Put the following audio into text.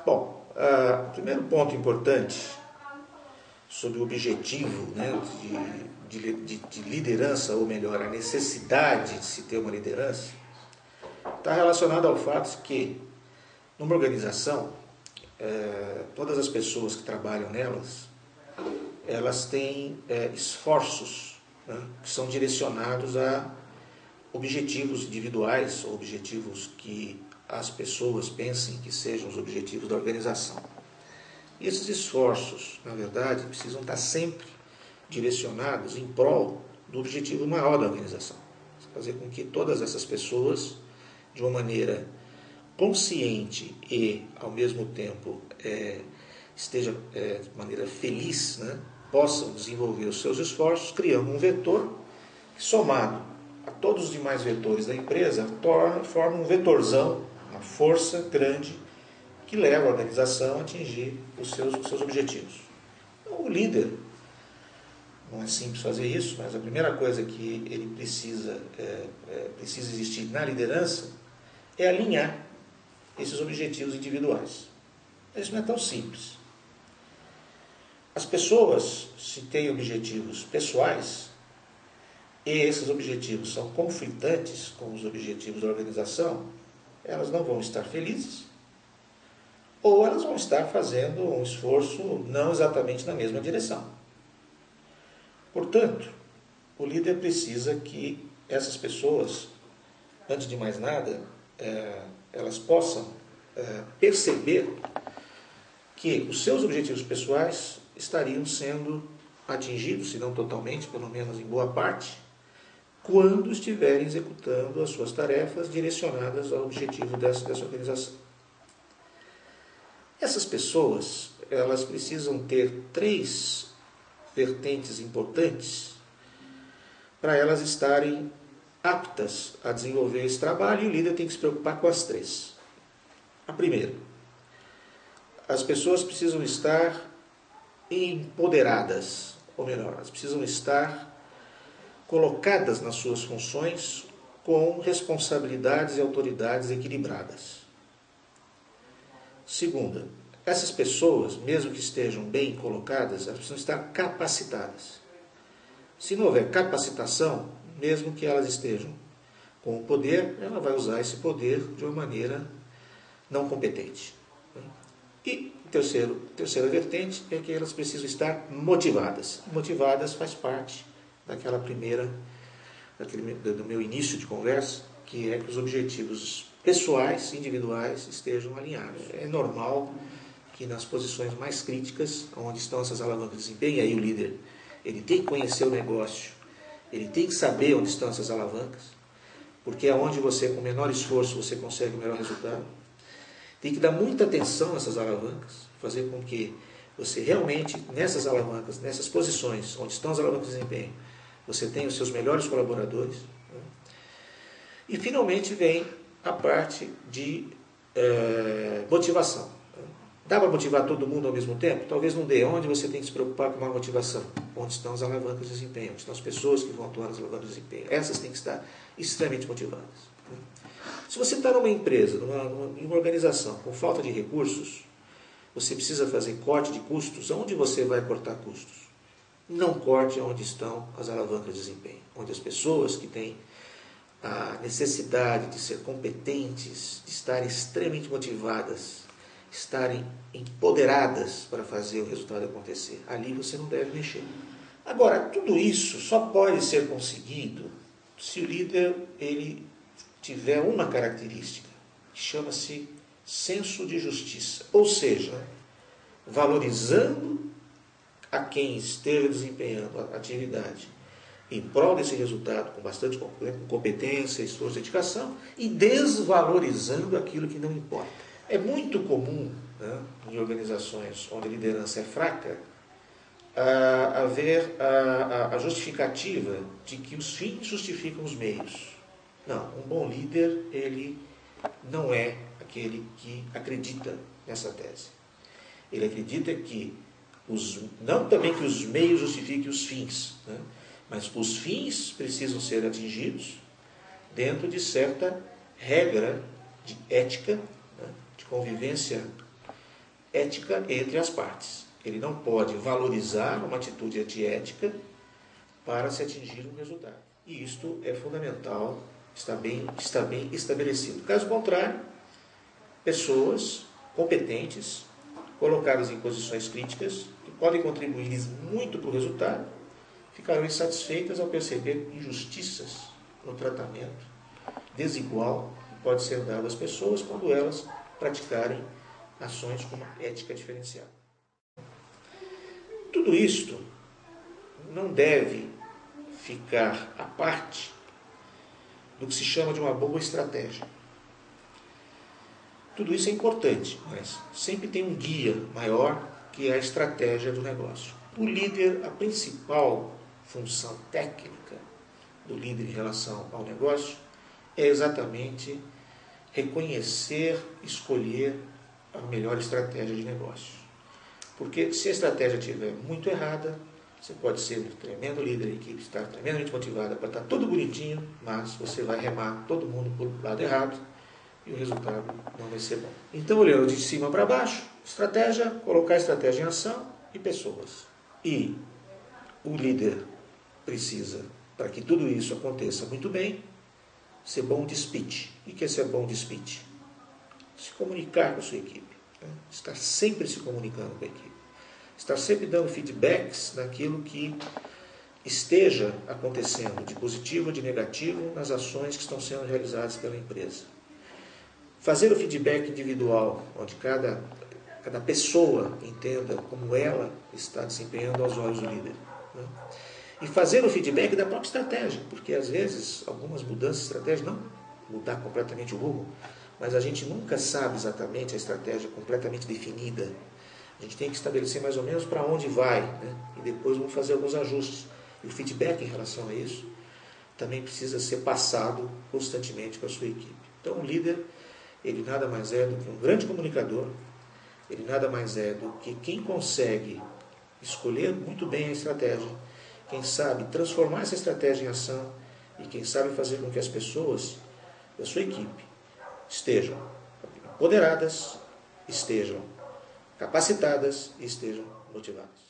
Bom, o primeiro ponto importante sobre o objetivo, né, de liderança, ou melhor, a necessidade de se ter uma liderança, está relacionado ao fato que, numa organização, todas as pessoas que trabalham nelas, elas têm esforços, né, que são direcionados a objetivos individuais, ou objetivos que as pessoas pensem que sejam os objetivos da organização. E esses esforços, na verdade, precisam estar sempre direcionados em prol do objetivo maior da organização. Fazer com que todas essas pessoas, de uma maneira consciente e, ao mesmo tempo, esteja de maneira feliz, né, possam desenvolver os seus esforços, criando um vetor que, somado a todos os demais vetores da empresa, forma um vetorzão, uma força grande que leva a organização a atingir os seus objetivos. Então, o líder, não é simples fazer isso, mas a primeira coisa que ele precisa existir na liderança é alinhar esses objetivos individuais. Isso não é tão simples. As pessoas, se têm objetivos pessoais, e esses objetivos são conflitantes com os objetivos da organização, elas não vão estar felizes, ou elas vão estar fazendo um esforço não exatamente na mesma direção. Portanto, o líder precisa que essas pessoas, antes de mais nada, elas possam perceber que os seus objetivos pessoais estariam sendo atingidos, se não totalmente, pelo menos em boa parte, quando estiverem executando as suas tarefas direcionadas ao objetivo dessa organização. Essas pessoas, elas precisam ter 3 vertentes importantes para elas estarem aptas a desenvolver esse trabalho, e o líder tem que se preocupar com as 3. A primeira, as pessoas precisam estar empoderadas, ou melhor, elas precisam estar colocadas nas suas funções com responsabilidades e autoridades equilibradas. Segunda, essas pessoas, mesmo que estejam bem colocadas, elas precisam estar capacitadas. Se não houver capacitação, mesmo que elas estejam com o poder, ela vai usar esse poder de uma maneira não competente. E terceira vertente é que elas precisam estar motivadas. Motivadas faz parte daquela primeira, do meu início de conversa, que é que os objetivos pessoais, individuais, estejam alinhados. É normal que nas posições mais críticas, onde estão essas alavancas de desempenho, aí o líder ele tem que conhecer o negócio, ele tem que saber onde estão essas alavancas, porque é onde você, com menor esforço, você consegue o melhor resultado. Tem que dar muita atenção nessas alavancas, fazer com que você realmente, nessas alavancas, nessas posições, onde estão as alavancas de desempenho, você tenha os seus melhores colaboradores. Né? E, finalmente, vem a parte de motivação. Dá para motivar todo mundo ao mesmo tempo? Talvez não dê. Onde você tem que se preocupar com uma motivação? Onde estão as alavancas de desempenho? Onde estão as pessoas que vão atuar nas alavancas de desempenho? Essas têm que estar extremamente motivadas. Se você está numa empresa, numa organização com falta de recursos, você precisa fazer corte de custos. Onde você vai cortar custos? Não corte onde estão as alavancas de desempenho, onde as pessoas que têm a necessidade de ser competentes, de estarem extremamente motivadas, estarem empoderadas para fazer o resultado acontecer. Ali você não deve mexer. Agora, tudo isso só pode ser conseguido se o líder ele tiver uma característica que chama-se senso de justiça, ou seja, valorizando a quem esteja desempenhando a atividade em prol desse resultado com bastante competência, esforço e dedicação, e desvalorizando aquilo que não importa. É muito comum, né, em organizações onde a liderança é fraca, haver a justificativa de que os fins justificam os meios. Não, um bom líder, ele não é aquele que acredita nessa tese. Ele acredita que não também que os meios justifiquem os fins, né? Mas os fins precisam ser atingidos dentro de certa regra de ética, né? De convivência ética entre as partes. Ele não pode valorizar uma atitude antiética para se atingir um resultado. E isto é fundamental, está bem estabelecido. Caso contrário, pessoas competentes, colocadas em posições críticas, que podem contribuir muito para o resultado, ficarão insatisfeitas ao perceber injustiças no tratamento desigual que pode ser dado às pessoas quando elas praticarem ações com uma ética diferenciada. Tudo isto não deve ficar à parte do que se chama de uma boa estratégia. Tudo isso é importante, mas sempre tem um guia maior que é a estratégia do negócio. O líder, a principal função técnica do líder em relação ao negócio é exatamente reconhecer, escolher a melhor estratégia de negócio. Porque se a estratégia estiver muito errada, você pode ser um tremendo líder, a equipe está tremendamente motivada para estar tudo bonitinho, mas você vai remar todo mundo para o lado errado e o resultado não vai ser bom. Então, olhando de cima para baixo, estratégia, colocar a estratégia em ação e pessoas. E o líder precisa, para que tudo isso aconteça muito bem, ser bom de speech. O que é ser bom de speech? Se comunicar com a sua equipe. Estar sempre se comunicando com a equipe. Estar sempre dando feedbacks naquilo que esteja acontecendo, de positivo ou de negativo, nas ações que estão sendo realizadas pela empresa. Fazer o feedback individual, onde cada pessoa entenda como ela está desempenhando aos olhos do líder. E fazer o feedback da própria estratégia, porque às vezes algumas mudanças de estratégia não mudar completamente o rumo, mas a gente nunca sabe exatamente a estratégia completamente definida. A gente tem que estabelecer mais ou menos para onde vai, e depois vamos fazer alguns ajustes. E o feedback em relação a isso também precisa ser passado constantemente para a sua equipe. Então o líder, ele nada mais é do que um grande comunicador, ele nada mais é do que quem consegue escolher muito bem a estratégia, quem sabe transformar essa estratégia em ação e quem sabe fazer com que as pessoas da sua equipe estejam empoderadas, estejam capacitadas e estejam motivadas.